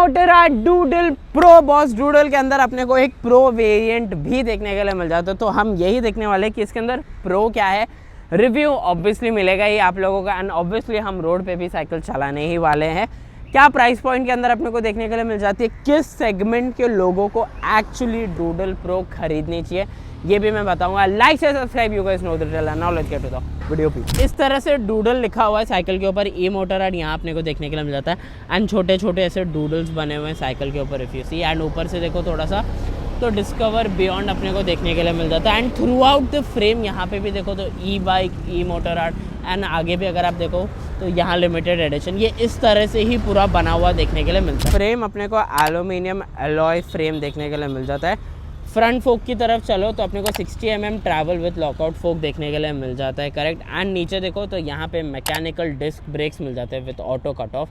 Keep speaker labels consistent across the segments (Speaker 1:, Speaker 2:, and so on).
Speaker 1: मोटोराड doodle pro. Boss doodle के अंदर अपने को एक प्रो वेरिएंट भी देखने के लिए मिल जाता है, तो हम यही देखने वाले हैं कि इसके अंदर प्रो क्या है। रिव्यू ऑब्वियसली मिलेगा ही आप लोगों का, एंड ऑब्वियसली हम रोड पे भी साइकिल चलाने ही वाले हैं। क्या प्राइस पॉइंट के अंदर अपने को देखने के लिए मिल जाती है, किस सेगमेंट के लोगों को एक्चुअली डूडल प्रो खरीदनी चाहिए, ये भी मैं बताऊंगा। लाइक से subscribe, you guys know the drill, now let's get to the video. इस तरह से डूडल लिखा हुआ है साइकिल के ऊपर, ई मोटोराड यहाँ अपने को देखने के लिए मिल जाता है। एंड छोटे छोटे ऐसे डूडल्स बने हुए हैं साइकिल के ऊपर इफ यू सी। एंड ऊपर से देखो थोड़ा सा तो डिस्कवर बियॉन्ड अपने को देखने के लिए मिल जाता है। And through out the frame यहाँ पे भी देखो तो ई बाइक, ई मोटोराड, एंड आगे भी अगर आप देखो तो यहाँ लिमिटेड एडिशन, ये इस तरह से ही पूरा बना हुआ देखने के लिए मिलता है। फ्रेम अपने को एल्यूमिनियम अलॉय फ्रेम देखने के लिए मिल जाता है। फ्रंट फोक की तरफ चलो तो अपने को 60 mm ट्रैवल विथ लॉकआउट फोक देखने के लिए मिल जाता है, करेक्ट। एंड नीचे देखो तो यहाँ पे मैकेनिकल डिस्क ब्रेक्स मिल जाते हैं विथ ऑटो कट ऑफ।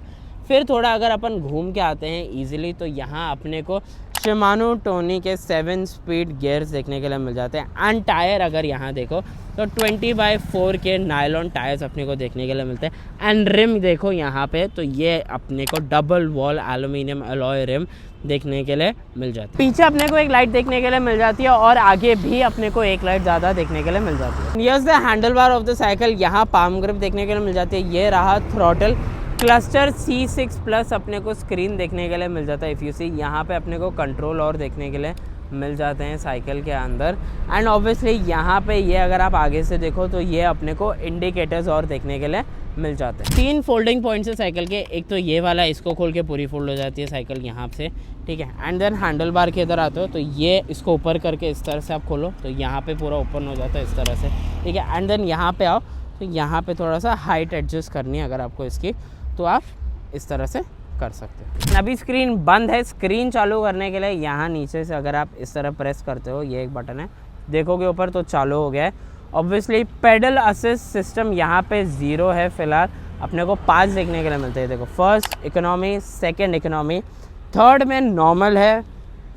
Speaker 1: फिर थोड़ा अगर अपन घूम के आते हैं इजीली तो यहाँ अपने को शिमानो टोनी के 7 स्पीड गियर्स देखने के लिए मिल जाते हैं। एंड टायर अगर यहाँ देखो तो 20/4 के नायलॉन टायर्स अपने को देखने के लिए मिलते हैं। एंड रिम देखो यहाँ पे तो ये अपने को double wall aluminium alloy rim देखने के लिए मिल जाती है। पीछे अपने को एक लाइट देखने के लिए मिल जाती है और आगे भी अपने को एक लाइट ज़्यादा देखने के लिए मिल जाती है। Yes the handle bar of the cycle, यहाँ पाम ग्रिप देखने के लिए मिल जाती है। ये रहा थ्रॉटल क्लस्टर C6 प्लस अपने को स्क्रीन देखने के लिए मिल जाता है इफ़ यू सी। यहाँ पे अपने को कंट्रोल और देखने के लिए मिल जाते हैं साइकिल के अंदर। एंड ऑब्वियसली यहाँ पे ये अगर आप आगे से देखो तो ये अपने को इंडिकेटर्स और देखने के लिए मिल जाते हैं। 3 फोल्डिंग पॉइंट्स है साइकिल के, एक तो ये वाला, इसको खोल के पूरी फोल्ड हो जाती है साइकिल यहाँ से, ठीक है। एंड देन हैंडल बार के इधर आते हो तो ये इसको ऊपर करके इस तरह से आप खोलो तो यहाँ पे पूरा ओपन हो जाता है इस तरह से, ठीक है। एंड देन यहाँ पे आओ तो यहाँ पे थोड़ा सा हाइट एडजस्ट करनी है अगर आपको इसकी, तो आप इस तरह से कर सकते हो। अभी स्क्रीन बंद है, स्क्रीन चालू करने के लिए यहाँ नीचे से अगर आप इस तरह प्रेस करते हो, ये एक बटन है, देखोगे ऊपर तो चालू हो गया है। ऑब्वियसली पेडल असिस्ट सिस्टम यहाँ पे 0 है फिलहाल, अपने को 5 देखने के लिए मिलते हैं। देखो first economy, second economy, third में नॉर्मल है,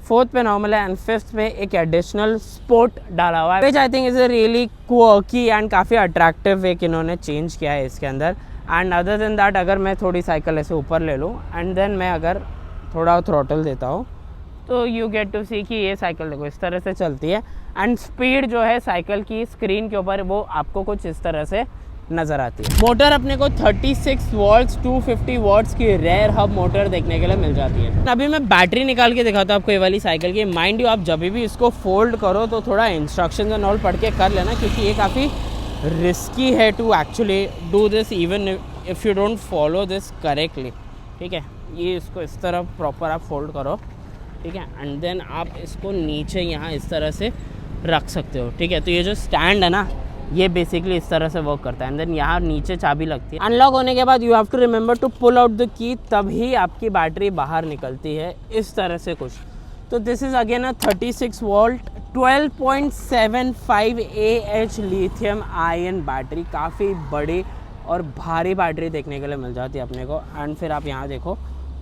Speaker 1: फोर्थ पे नॉर्मल है, एंड फिफ्थ में एक एडिशनल स्पोर्ट डाला हुआ है, which I think is a really quirky and काफ़ी अट्रैक्टिव एक इन्होंने चेंज किया है इसके अंदर। एंड अदर देन दैट अगर मैं थोड़ी साइकिल ऐसे ऊपर ले लूँ एंड देन मैं अगर थोड़ा थ्रॉटल देता हूँ तो यू गेट टू सी कि ये साइकिल देखो इस तरह से चलती है। एंड स्पीड जो है साइकिल की स्क्रीन के ऊपर वो आपको कुछ इस तरह से नज़र आती है। मोटर अपने को 36 वॉट्स 250 वॉट्स की रेयर हब मोटर देखने के लिए मिल जाती है। अभी मैं बैटरी निकाल के दिखाता हूँ आपको ये वाली साइकिल की। माइंड यू आप जब भी इसको फोल्ड करो तो थोड़ा इंस्ट्रक्शन एंड ऑल पढ़ के कर लेना, क्योंकि ये काफ़ी रिस्की है to actually do this even if you don't follow this correctly, ठीक है। ये इसको इस तरह प्रॉपर आप फोल्ड करो, ठीक है। एंड देन आप इसको नीचे यहाँ इस तरह से रख सकते हो, ठीक है। तो ये जो स्टैंड है ना, ये बेसिकली इस तरह से वर्क करता है। एंड देन यहाँ नीचे चाबी लगती है। अनलॉक होने के बाद you have to remember to pull out the key, तभी आपकी बैटरी बाहर निकलती है इस तरह से कुछ। तो this is again a 36 volt 12.75 AH lithium ion battery, काफ़ी बड़ी और भारी बैटरी देखने के लिए मिल जाती है अपने को। एंड फिर आप यहाँ देखो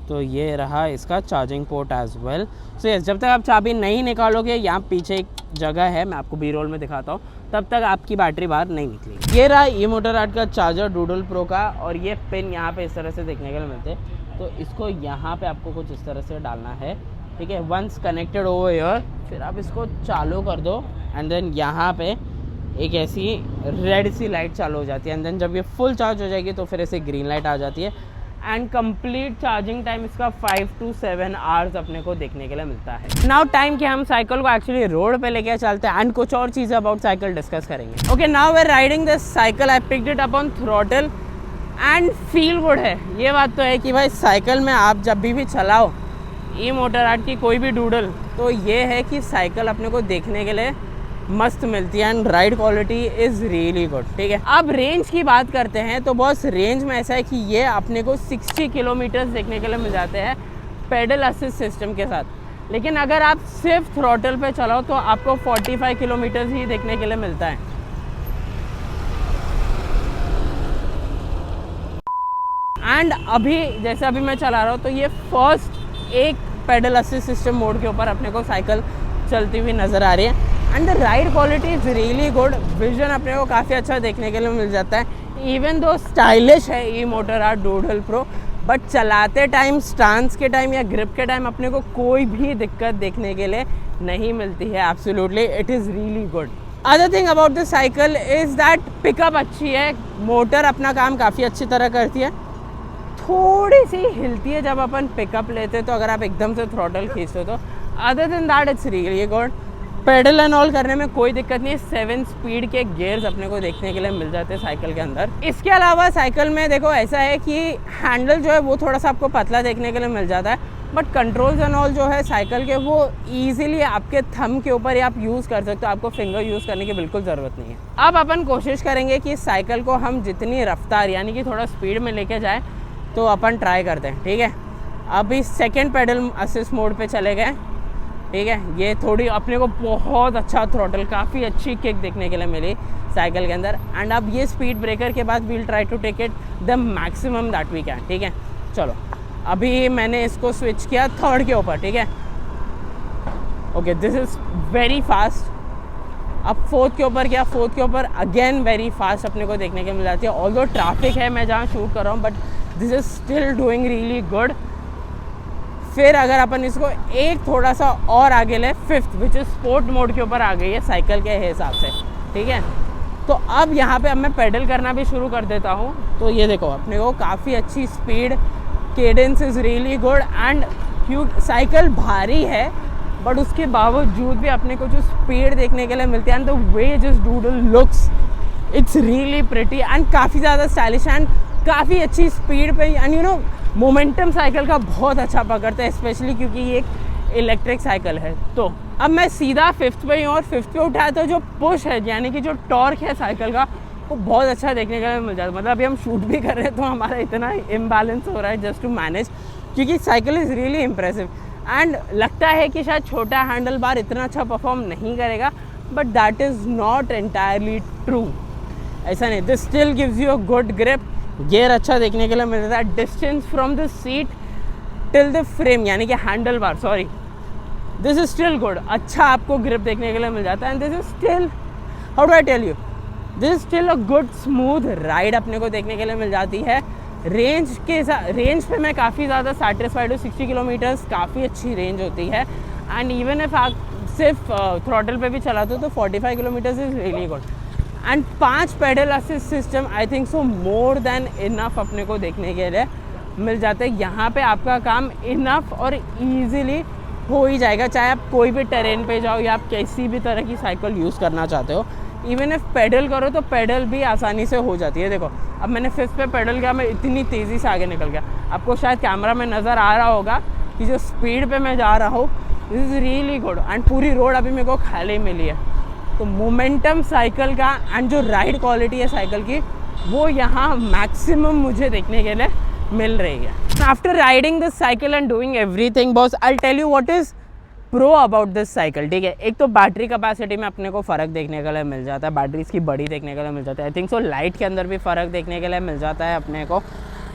Speaker 1: तो ये रहा इसका charging port as well. So yes, जब तक आप चाबी नहीं निकालोगे, यहाँ पीछे एक जगह है, मैं आपको बी रोल में दिखाता हूँ, तब तक आपकी बैटरी बाहर नहीं निकलेगी। ये रहा ई मोटोराड का चार्जर डूडल प्रो का, और ये पिन यहाँ पे इस तरह से देखने के लिए मिलते हैं। तो इसको यहाँ पे आपको कुछ इस तरह से डालना है, ठीक है। वंस कनेक्टेड ओवर हियर, फिर आप इसको चालू कर दो एंड देन यहाँ पे एक ऐसी रेड सी लाइट चालू हो जाती है। एंड देन जब ये फुल चार्ज हो जाएगी तो फिर ऐसे ग्रीन लाइट आ जाती है। एंड कंप्लीट चार्जिंग टाइम इसका 5 to 7 आवर्स अपने को देखने के लिए मिलता है। नाउ टाइम कि हम साइकिल को एक्चुअली रोड पे लेके चलते हैं एंड कुछ और चीज़ें अबाउट साइकिल डिस्कस करेंगे। Okay, now we are riding this cycle. I picked it up on throttle and feel good है। ये बात तो है कि भाई साइकिल में आप जब भी चलाओ ई मोटोराड की कोई भी डूडल, तो ये है कि साइकिल अपने को देखने के लिए मस्त मिलती है and ride quality is really good, ठीक है। अब रेंज की बात करते हैं तो बॉस रेंज में ऐसा है कि ये अपने को 60 किलोमीटर्स देखने के लिए मिल जाते हैं पेडल असिस्ट सिस्टम के साथ। लेकिन अगर आप सिर्फ थ्रॉटल पे चलाओ तो आपको 45 किलोमीटर्स ही देखने के लिए मिलता है। एंड अभी जैसे अभी मैं चला रहा हूँ तो ये फर्स्ट एक पेडल असिस्ट सिस्टम मोड के ऊपर अपने को साइकिल चलती हुई नज़र आ रही है। And the ride quality is really good. Vision अपने को काफ़ी अच्छा देखने के लिए मिल जाता है। इवन दो स्टाइलिश है ई मोटोराड डूडल प्रो, बट चलाते टाइम, स्टांस के टाइम या ग्रिप के टाइम अपने को कोई भी दिक्कत देखने के लिए नहीं मिलती है। Absolutely it is really good. Other thing about the cycle is that pickup अच्छी है, मोटर अपना काम काफ़ी अच्छी तरह करती है, थोड़ी सी हिलती है जब अपन पिकअप लेते तो अगर आप एकदम से थ्रॉटल खींचते तो। Other than that it's really good. Pedal and all करने में कोई दिक्कत नहीं है। 7 स्पीड के गियर्स अपने को देखने के लिए मिल जाते हैं साइकिल के अंदर। इसके अलावा साइकिल में देखो ऐसा है कि हैंडल जो है वो थोड़ा सा आपको पतला देखने के लिए मिल जाता है, बट कंट्रोल्स एंड ऑल जो है साइकिल के वो ईजिली आपके थंब के ऊपर ही आप यूज़ कर सकते हो, आपको फिंगर यूज़ करने की बिल्कुल ज़रूरत नहीं है। अब अपन कोशिश करेंगे कि साइकिल को हम जितनी रफ्तार यानी कि थोड़ा स्पीड में लेके जाएँ तो अपन ट्राई करते हैं, ठीक है। अभी सेकेंड पेडल असिस्ट मोड पे चले गए, ठीक है। ये थोड़ी अपने को बहुत अच्छा थ्रॉटल, काफ़ी अच्छी किक देखने के लिए मिली साइकिल के अंदर। एंड अब ये स्पीड ब्रेकर के बाद we'll try to take it the maximum that we can, ठीक है। चलो अभी मैंने इसको स्विच किया थर्ड के ऊपर, ठीक है। Okay, this is very fast. अब फोर्थ के ऊपर गया, फोर्थ के ऊपर अगेन वेरी फास्ट अपने को देखने के मिल जाती है। ऑल्दो ट्रैफिक है मैं जहाँ शूट कर रहा हूँ, but this is still doing really good. फिर अगर अपन इसको एक थोड़ा सा और आगे ले, fifth which is sport mode के ऊपर आ गई है साइकिल के हिसाब से, ठीक है। तो अब यहाँ पे अब मैं पेडल करना भी शुरू कर देता हूँ। तो ये देखो अपने को काफ़ी अच्छी speed, cadence is really good. And क्यों साइकिल भारी है बट उसके बावजूद भी अपने को जो स्पीड देखने के लिए मिलती है एंड द वे जिस doodle looks, it's really pretty and काफ़ी ज़्यादा स्टाइलिश एंड काफ़ी अच्छी स्पीड पे। And you know momentum cycle का बहुत अच्छा पकड़ता है, स्पेशली क्योंकि ये एक इलेक्ट्रिक साइकिल है। तो अब मैं सीधा फिफ्थ पे ही, और फिफ्थ पे उठाया तो जो पुश है यानी कि जो टॉर्क है साइकिल का वो बहुत अच्छा देखने के लिए मिल जाता है। मतलब अभी हम शूट भी कर रहे हैं तो हमारा इतना इम्बैलेंस हो रहा है जस्ट टू मैनेज, क्योंकि cycle is really impressive. And लगता है कि शायद छोटा हैंडल बार इतना अच्छा परफॉर्म नहीं करेगा, but that is not entirely true. ऐसा नहीं, this still gives you a good grip. Gear अच्छा देखने के लिए मिल रहा है। Distance from the seat till the frame यानी कि handle bar, sorry, this is still good. अच्छा आपको ग्रिप देखने के लिए मिल जाता है। And this is still, how do I tell you, this is still a good smooth ride अपने को देखने के लिए मिल जाती है। रेंज के रेंज पे मैं काफ़ी ज़्यादा सेटिस्फाइड हूँ। 60 किलोमीटर्स काफ़ी अच्छी रेंज होती है। एंड इवन इफ आप सिर्फ थ्रॉटल पे भी चलाते हो तो 45 kilometres is really good. And 5 pedal assist system I think so more than enough अपने को देखने के लिए मिल जाते हैं। यहाँ पे आपका काम इनफ और इजीली हो ही जाएगा, चाहे आप कोई भी टेरेन पे जाओ या आप किसी भी तरह की साइकिल यूज़ करना चाहते हो। इवन इफ पेडल करो तो पेडल भी आसानी से हो जाती है। देखो अब मैंने फिफ्थ पे पेडल किया, मैं इतनी तेज़ी से आगे निकल गया। आपको शायद कैमरा में नज़र आ रहा होगा कि जो स्पीड पे मैं जा रहा हूँ this is really good. And पूरी रोड अभी मेरे को खाली मिली है। तो मोमेंटम साइकिल का एंड जो राइड क्वालिटी है साइकिल की वो यहाँ मैक्सिमम मुझे देखने के लिए मिल रही है। After riding this cycle and doing everything boss, I tell you what is pro about this cycle, ठीक है। एक तो बैटरी कैपेसिटी में अपने को फ़र्क देखने के लिए मिल जाता है, बैटरी इसकी बड़ी देखने के लिए मिल जाता है। आई थिंक सो लाइट के अंदर भी फ़र्क देखने के लिए मिल जाता है अपने को।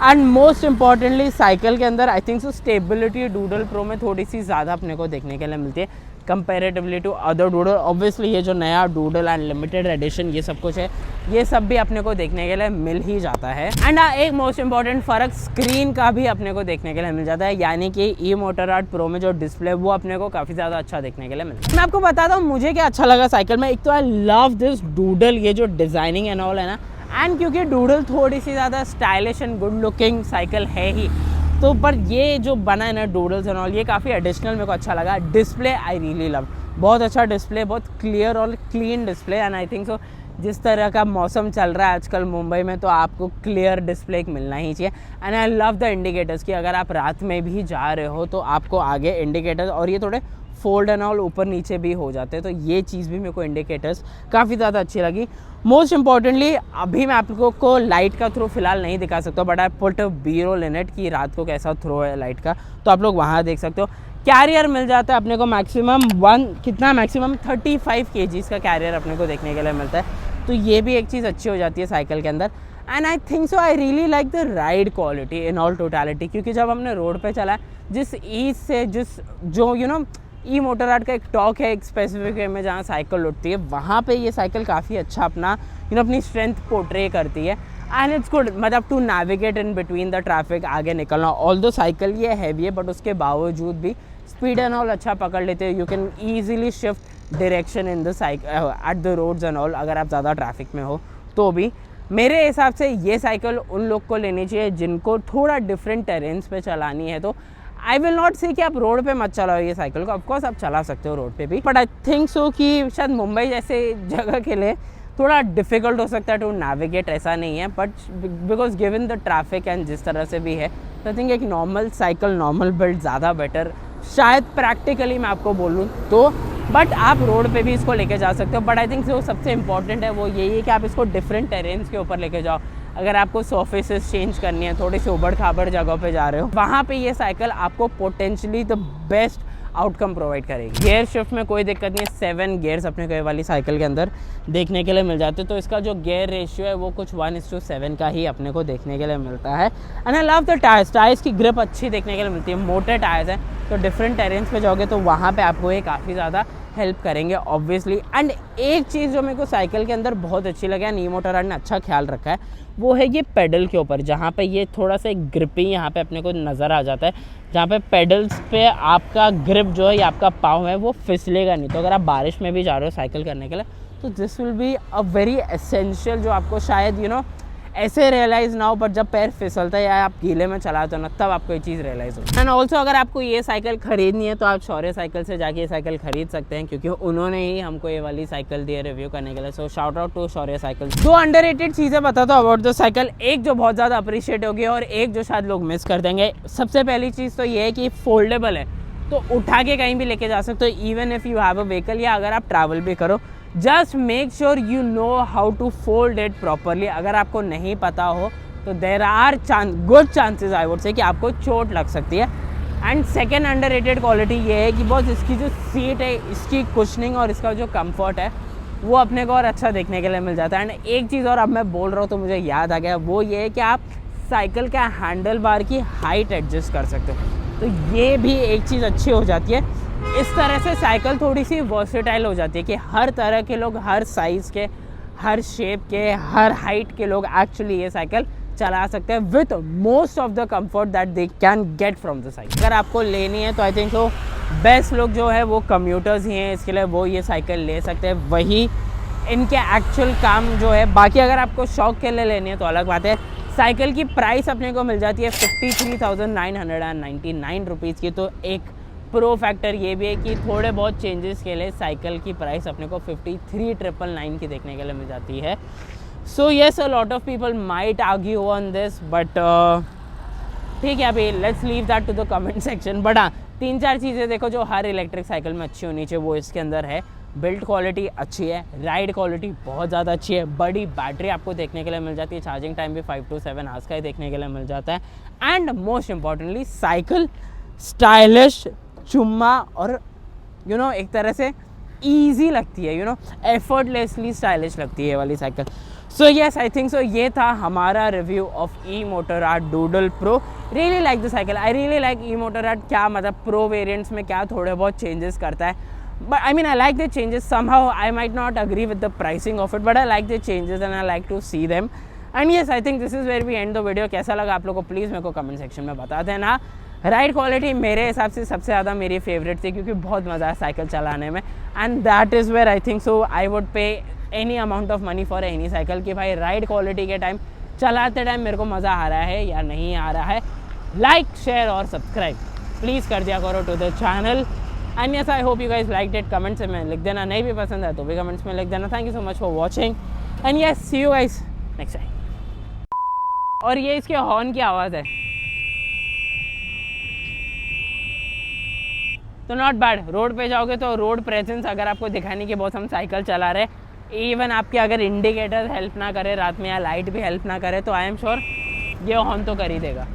Speaker 1: एंड मोस्ट इंपॉर्टेंटली साइकिल के अंदर आई think so stability doodle pro में थोड़ी सी ज़्यादा अपने को देखने के लिए मिलती है comparatively to other doodle. Obviously ये जो नया डूडल एंड लिमिटेड एडिशन ये सब कुछ है, ये सब भी अपने को देखने के लिए मिल ही जाता है। एंड एक मोस्ट इंपॉर्टेंट फ़र्क स्क्रीन का भी अपने को देखने के लिए मिल जाता है, यानी कि ई मोटोरॉड प्रो में जो डिस्प्ले वो अपने को काफ़ी ज़्यादा अच्छा देखने के लिए मिलता है। मैं आपको बताता हूँ मुझे क्या अच्छा लगा साइकिल में। एक तो आई लव दिस डूडल, ये जो डिज़ाइनिंग एंड ऑल है ना, एंड क्योंकि डूडल थोड़ी सी ज़्यादा stylish and good looking cycle है ही, तो पर ये जो बना है ना डूडल्स एंड ऑल, ये काफ़ी एडिशनल मेरे को अच्छा लगा। डिस्प्ले आई रियली लव, बहुत अच्छा डिस्प्ले, बहुत क्लियर और clean display. And I think सो जिस तरह का मौसम चल रहा है आजकल मुंबई में, तो आपको क्लियर डिस्प्ले मिलना ही चाहिए। And I love the indicators कि अगर आप रात में भी जा रहे हो तो आपको आगे इंडिकेटर्स, और ये थोड़े फोल्ड एंड ऑल ऊपर नीचे भी हो जाते हैं, तो ये चीज़ भी मेरे को इंडिकेटर्स काफ़ी ज़्यादा अच्छी लगी। मोस्ट इंपॉर्टेंटली अभी मैं आप लोगों को लाइट का थ्रो फिलहाल नहीं दिखा सकता, but I put B roll in it कि रात को कैसा थ्रो है लाइट का, तो आप लोग वहाँ देख सकते हो। कैरियर मिल जाता है अपने को मैक्सिमम मैक्सिमम 35 kgs का कैरियर अपने को देखने के लिए मिलता है, तो ये भी एक चीज़ अच्छी हो जाती है साइकिल के अंदर। And I think so I really like the ride quality in all totality, क्योंकि जब हमने रोड पे चला जिस ईज से जो यू नो ई मोटोरॉड का एक टॉक है एक स्पेसिफिक वे में जहाँ साइकिल उठती है, वहाँ पे ये साइकिल काफ़ी अच्छा अपना अपनी स्ट्रेंथ पोर्ट्रे करती है। एंड इट्स गुड, मतलब to navigate in between the traffic, आगे निकलना। ऑल्दो साइकिल ये हैवी है बट उसके बावजूद भी स्पीड एंड ऑल अच्छा पकड़ लेते हैं। You can easily shift direction in the cycle at the roads and all, अगर आप ज़्यादा ट्रैफिक में हो तो भी। मेरे हिसाब से ये साइकिल उन लोग को लेनी चाहिए जिनको थोड़ा डिफरेंट टेरेन्स पे चलानी है। तो आई विल नॉट से कि आप रोड पे मत चलाओ ये साइकिल को, ऑफकोर्स आप चला सकते हो रोड पे भी, बट आई थिंक सो कि शायद मुंबई जैसे जगह के लिए थोड़ा डिफ़िकल्ट हो सकता है टू नेविगेट, ऐसा नहीं है, but because given the traffic and जिस तरह से भी है, तो आई थिंक एक नॉर्मल साइकिल, नॉर्मल बिल्ड ज़्यादा बेटर शायद प्रैक्टिकली मैं आपको बोलूँ तो। बट आप रोड पे भी इसको लेके जा सकते हो, बट आई थिंक जो सबसे इंपॉर्टेंट है वो यही है कि आप इसको डिफरेंट टेरेन्स के ऊपर लेके जाओ। अगर आपको सर्फेसेस चेंज करनी है, थोड़ी सी उबड़ खाबड़ जगह पे जा रहे हो, वहाँ पे ये साइकिल आपको potentially the best outcome provide करेगी। गियर शिफ्ट में कोई दिक्कत नहीं, 7 गियर्स अपने को ये वाली साइकिल के अंदर देखने के लिए मिल जाते हैं। तो इसका जो गियर रेशियो है वो कुछ 1:7 का ही अपने को देखने के लिए मिलता है। And I love the tyres, tyres की ग्रिप अच्छी देखने के लिए मिलती है, मोटे टायर्स हैं, तो डिफरेंट टेरेन्स पे जाओगे तो वहाँ पे आपको ये काफ़ी ज़्यादा हेल्प करेंगे ऑब्वियसली। एंड एक चीज़ जो मेरे को साइकिल के अंदर बहुत अच्छी लगी है, ई-मोटोरैड ने अच्छा ख्याल रखा है, वो है ये पेडल के ऊपर, जहाँ पे ये थोड़ा सा एक ग्रिपी यहाँ पे अपने को नज़र आ जाता है, जहाँ पे पेडल्स पे आपका ग्रिप जो है या आपका पाँव है वो फिसलेगा नहीं। तो अगर आप बारिश में भी जा रहे हो साइकिल करने के लिए तो this will be a very essential, जो आपको शायद ऐसे रियलाइज़ ना हो, पर जब पैर फिसलता है या आप गीले में चलाते हो ना, तब आपको ये चीज़ रियलाइज़ हो। एंड ऑल्सो अगर आपको ये साइकिल खरीदनी है तो आप शौर्य साइकिल से जाके ये साइकिल खरीद सकते हैं, क्योंकि उन्होंने ही हमको ये वाली साइकिल दी है रिव्यू करने के लिए। So shout out to Shaurya cycle. 2 underrated चीज़ें बताता हूँ अबाउट द साइकिल, एक जो बहुत ज़्यादा अप्रिशिएट होगी और एक जो शायद लोग मिस कर देंगे। सबसे पहली चीज़ तो ये है कि फोल्डेबल है, तो उठा के कहीं भी लेके जा सकते हो, even if you have a vehicle, या अगर आप ट्रैवल भी करो। Just make sure you know how to fold it properly. अगर आपको नहीं पता हो तो there are good chances I would say कि आपको चोट लग सकती है। एंड सेकेंड अंडररेटेड क्वालिटी ये है कि बॉस इसकी जो सीट है, इसकी कुशनिंग और इसका जो कंफर्ट है वो अपने को और अच्छा देखने के लिए मिल जाता है। एंड एक चीज़ और अब मैं बोल रहा हूँ तो मुझे याद आ गया, वो ये है कि आप साइकिल का हैंडल बार की हाइट एडजस्ट कर सकते हो, तो ये भी एक चीज़ अच्छी हो जाती है। इस तरह से साइकिल थोड़ी सी वर्सेटाइल हो जाती है कि हर तरह के लोग, हर साइज़ के, हर शेप के, हर हाइट के लोग एक्चुअली ये साइकिल चला सकते हैं with most of the comfort that they can get from the cycle. अगर आपको लेनी है तो आई थिंक तो बेस्ट लोग जो है वो कम्यूटर्स ही हैं, इसके लिए वो ये साइकिल ले सकते हैं, वही इनके एक्चुअल काम जो है। बाकी अगर आपको शौक के लिए लेनी है तो अलग बात है। साइकिल की प्राइस अपने को मिल जाती है 53,999 रुपीज़ की। तो एक प्रो फैक्टर ये भी है कि थोड़े बहुत चेंजेस के लिए साइकिल की प्राइस अपने को 53,999 की देखने के लिए मिल जाती है। So yes, a lot of people might argue on this, but ठीक है, अभी let's leave that to the comment section. But हाँ, 3-4 चीज़ें देखो जो हर इलेक्ट्रिक साइकिल में अच्छी होनी चाहिए, वो इसके अंदर है। बिल्ड क्वालिटी अच्छी है, राइड क्वालिटी बहुत ज़्यादा अच्छी है, बड़ी बैटरी आपको देखने के लिए मिल जाती है, चार्जिंग टाइम भी 5 to 7 आवर्स का ही देखने के लिए मिल जाता है। And most importantly cycle stylish, चुम्मा और एक तरह से ईजी लगती है, एफर्टलेसली स्टाइलिश लगती है ये वाली cycle. So yes, I think so ये था हमारा review of EMotorad Doodle Pro. Really like the cycle, I really like EMotorad. क्या मतलब प्रो वेरिएंट्स में क्या थोड़े बहुत चेंजेस करता है, but I mean I like the changes. Somehow I might not agree with the pricing of it, but I like the changes and I like to see them. And yes, I think this is where we end the video. कैसा लगा आप लोगों को please मेरे को comment section में बता देना। राइड क्वालिटी मेरे हिसाब से सबसे ज़्यादा मेरी फेवरेट थी, क्योंकि बहुत मज़ा है साइकिल चलाने में। And that is where I think so I would pay any amount of money for any cycle, कि भाई राइड क्वालिटी के टाइम, चलाते टाइम मेरे को मज़ा आ रहा है या नहीं आ रहा है। लाइक, शेयर और सब्सक्राइब प्लीज़ कर दिया करो to the channel. And yes, I hope you guys like it. Comments में लिख देना, नहीं भी पसंद है तो भी कमेंट्स में लिख देना। Thank you so much for watching and yes, see you guys next time. और ये इसके हॉर्न की आवाज़ है, तो नॉट बैड। रोड पे जाओगे तो रोड प्रेजेंस अगर आपको दिखाने की बहुत हम साइकिल चला रहे, इवन आपके अगर इंडिकेटर हेल्प ना करे रात में या लाइट भी हेल्प ना करे, तो आई एम श्योर ये हॉर्न तो कर ही देगा।